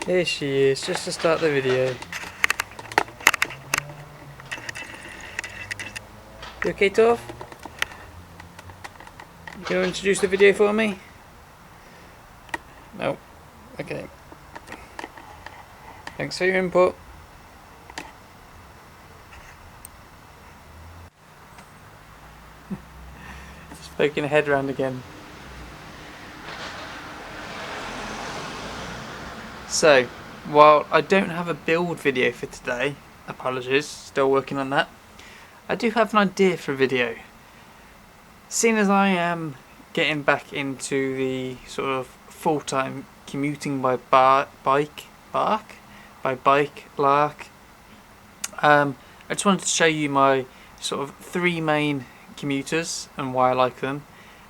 Here she is, just to start the video. You okay, Torv? You gonna introduce the video for me? No. Okay. Thanks for your input. Just poking her head around again. So, while I don't have a build video for today, apologies, still working on that, I do have an idea for a video. Seeing as I am getting back into the sort of full-time commuting by bike, lark, I just wanted to show you my sort of three main commuters and why I like them,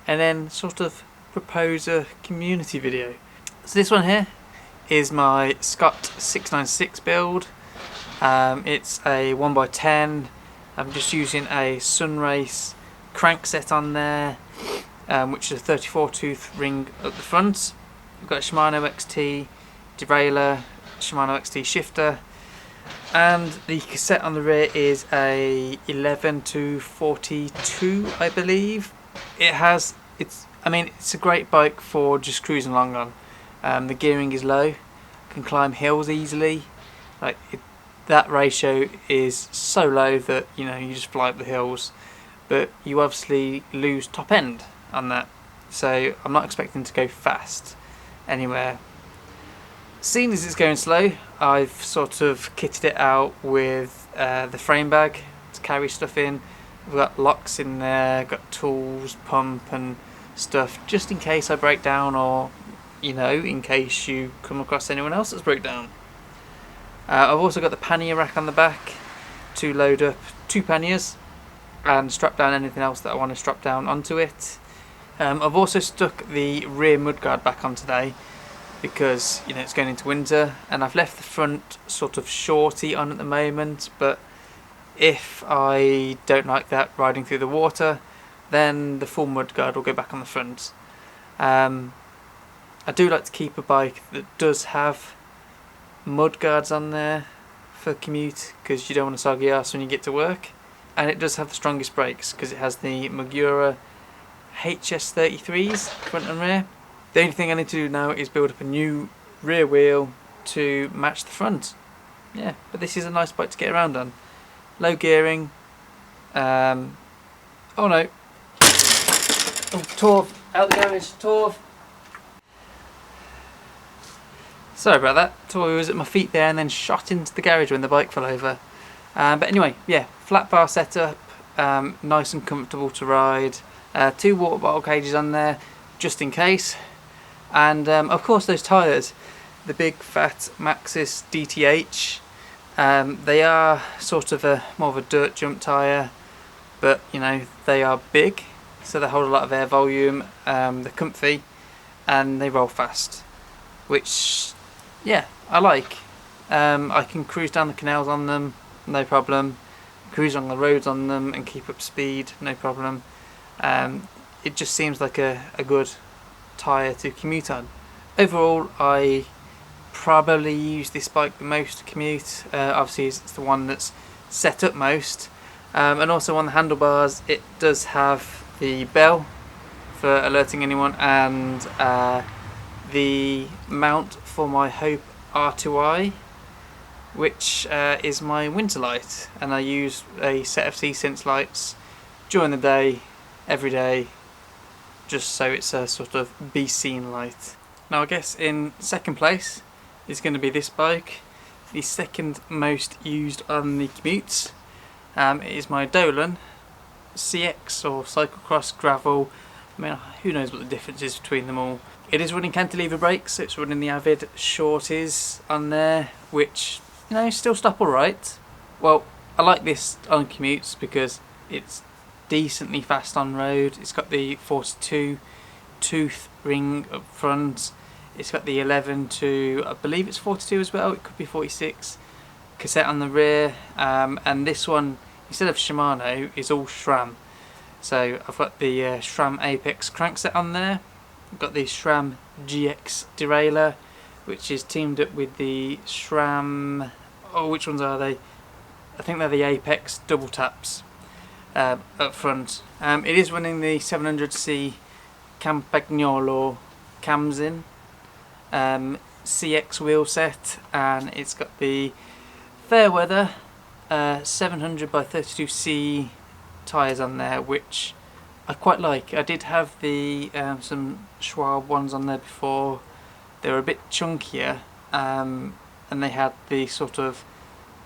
and then sort of propose a community video. So this one here is my Scott 696 build. It's a 1x10. I'm just using a Sunrace crankset on there, which is a 34 tooth ring at the front. We've got a Shimano XT derailleur, Shimano XT shifter, and the cassette on the rear is a 11 to 42, I believe. It's a great bike for just cruising along on. The gearing is low, can climb hills easily. That ratio is so low that you just fly up the hills, but you obviously lose top end on that. So I'm not expecting to go fast anywhere. Seeing as it's going slow, I've sort of kitted it out with the frame bag to carry stuff in. We've got locks in there, got tools, pump and stuff, just in case I break down, or in case you come across anyone else that's broke down. I've also got the pannier rack on the back to load up 2 panniers and strap down anything else that I want to strap down onto it. I've also stuck the rear mudguard back on today because it's going into winter, and I've left the front sort of shorty on at the moment, but if I don't like that riding through the water, then the full mudguard will go back on the front. I do like to keep a bike that does have mud guards on there for commute, because you don't want a soggy arse when you get to work, and it does have the strongest brakes because it has the Magura HS33s front and rear. The only thing I need to do now is build up a new rear wheel to match the front. Yeah, but this is a nice bike to get around on. Low gearing. Oh no. Oh, Torv, out the garage, Torv. Sorry about that. Torv was at my feet there and then shot into the garage when the bike fell over. But anyway, yeah, flat bar setup, nice and comfortable to ride. 2 water bottle cages on there, just in case. And of course those tyres, the big fat Maxxis DTH. They are sort of more of a dirt jump tyre, but they are big, so they hold a lot of air volume. They're comfy and they roll fast, which I like. I can cruise down the canals on them, no problem. Cruise on the roads on them and keep up speed, no problem. It just seems like a good tyre to commute on. Overall, I probably use this bike the most to commute. Obviously it's the one that's set up most, and also on the handlebars it does have the bell for alerting anyone, and the mount for my Hope R2i, which is my winter light, and I use a set of T-Sense lights during the day, every day, just so it's a sort of be seen light. Now I guess in second place is going to be this bike, the second most used on the commutes. It is my Dolan CX, or cyclocross gravel. I mean, who knows what the difference is between them all. It is running cantilever brakes, so it's running the Avid shorties on there, which still stop alright. Well, I like this on commutes because it's decently fast on road. It's got the 42 tooth ring up front. It's got the 11 to, I believe it's 42 as well, it could be 46, cassette on the rear, and this one, instead of Shimano, is all SRAM. So I've got the SRAM Apex crankset on there, I've got the SRAM GX derailleur which is teamed up with the SRAM. Oh, which ones are they? I think they're the Apex double taps up front. It is running the 700C Campagnolo cams in, CX wheel set, and it's got the Fairweather 700 by 32C tyres on there, which I quite like. I did have the some Schwab ones on there before. They were a bit chunkier, and they had the sort of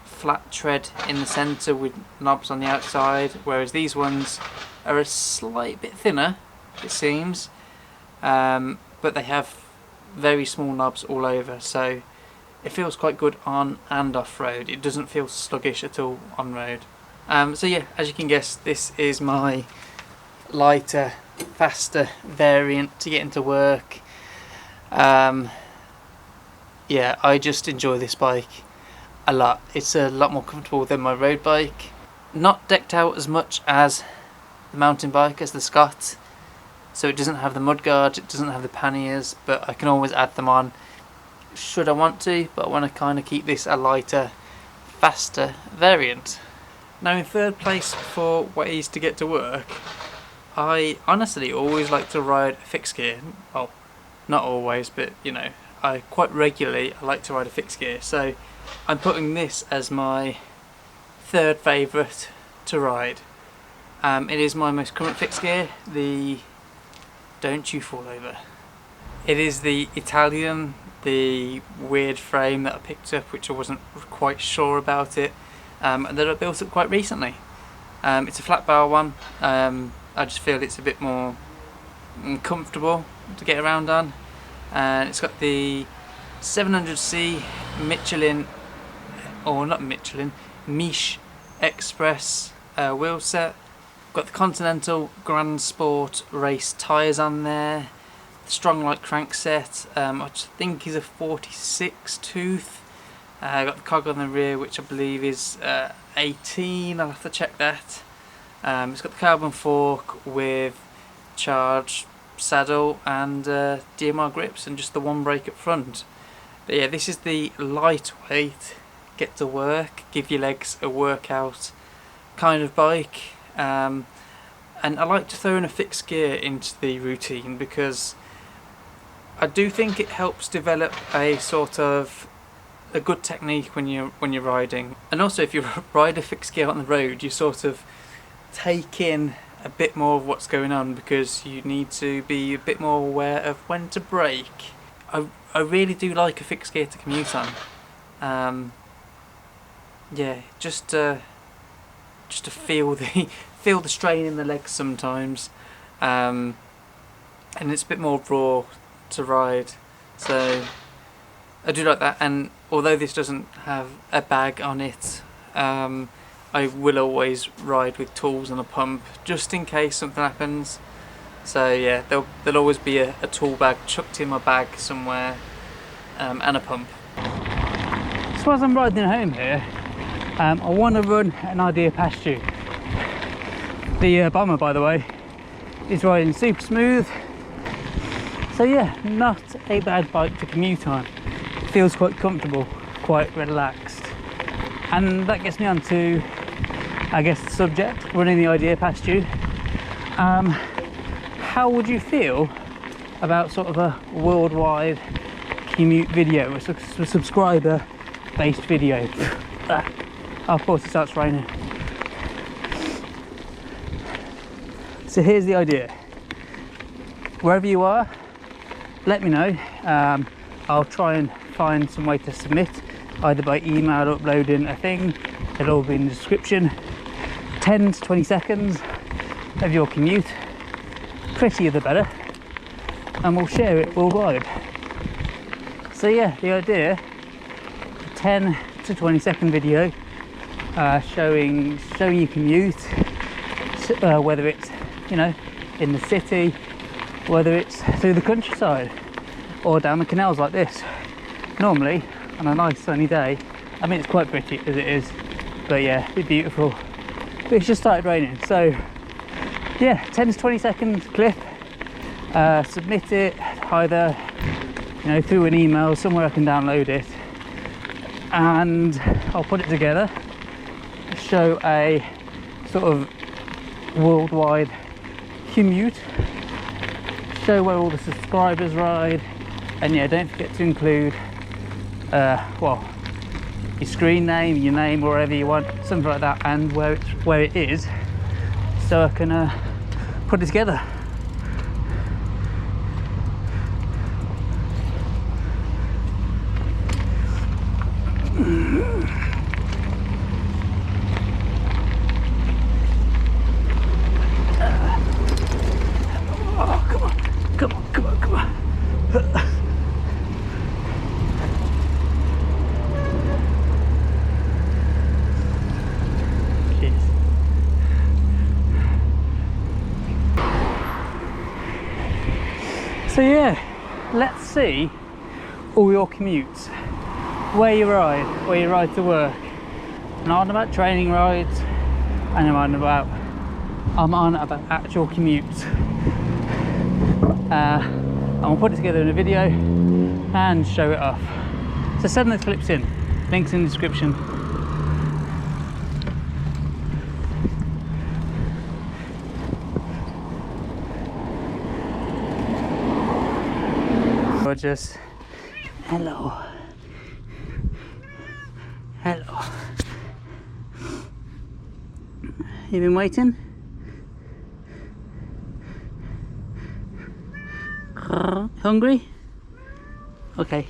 flat tread in the centre with knobs on the outside, whereas these ones are a slight bit thinner, it seems, but they have very small knobs all over, so it feels quite good on and off road. It doesn't feel sluggish at all on road. So yeah, as you can guess, this is my lighter, faster variant to get into work. Yeah, I just enjoy this bike a lot. It's a lot more comfortable than my road bike. Not decked out as much as the mountain bike, as the Scott, so it doesn't have the mudguard, it doesn't have the panniers, but I can always add them on should I want to, but I want to kind of keep this a lighter, faster variant. Now, in third place for ways to get to work, I honestly always like to ride a fixed gear. Well, not always, but you know, I quite regularly like to ride a fixed gear, so I'm putting this as my third favourite to ride. It is my most current fixed gear, the Don't You Fall Over. It is the Italian, the weird frame that I picked up, which I wasn't quite sure about it, and that I built up quite recently. It's a flat bar one. I just feel it's a bit more comfortable to get around on, and it's got the 700C Michelin, or not Michelin, Miche Express wheel set. Got the Continental Grand Sport race tyres on there. The Strong Light crankset, which I think is a 46 tooth. Got the cog on the rear, which I believe is 18. I'll have to check that. It's got the carbon fork with charge saddle and DMR grips, and just the one brake up front. But yeah, this is the lightweight, get to work, give your legs a workout kind of bike. And I like to throw in a fixed gear into the routine because I do think it helps develop a sort of a good technique when you're riding. And also, if you ride a fixed gear on the road, you sort of take in a bit more of what's going on, because you need to be a bit more aware of when to brake. I really do like a fixed gear to commute on. Yeah, just to feel the strain in the legs sometimes, and it's a bit more raw to ride, so I do like that. And although this doesn't have a bag on it, I will always ride with tools and a pump just in case something happens. So yeah, there'll always be a tool bag chucked in my bag somewhere, and a pump. So as I'm riding home here, I want to run an idea past you. The Bomber, by the way, is riding super smooth. So yeah, not a bad bike to commute on. Feels quite comfortable, quite relaxed. And that gets me on to, I guess, the subject, running the idea past you. How would you feel about sort of a worldwide commute video, a subscriber based video? Of course it starts raining. So here's the idea. Wherever you are, let me know. I'll try and find some way to submit, either by email, uploading a thing. It'll all be in the description. 10 to 20 seconds of your commute, prettier the better, and we'll share it worldwide. So yeah, the idea, a 10 to 20 second video showing your commute, whether it's, you know, in the city, whether it's through the countryside or down the canals like this. Normally on a nice sunny day, I mean, it's quite pretty as it is, but yeah, it'd be beautiful. But it's just started raining, so yeah, 10 to 20 second clip. Submit it either, you know, through an email, somewhere I can download it, and I'll put it together, show a sort of worldwide commute, show where all the subscribers ride, and yeah, don't forget to include well, your screen name, your name, wherever you want, something like that, and where it is, so I can put it together. Oh, come on, come on, come on, come on. Jeez. So yeah, let's see all your commutes, where you ride to work. And I'm on about training rides, and I'm on about actual commutes. I'll put it together in a video and show it off. So send those clips in, links in the description. Just hello. You been waiting? Hungry? Okay.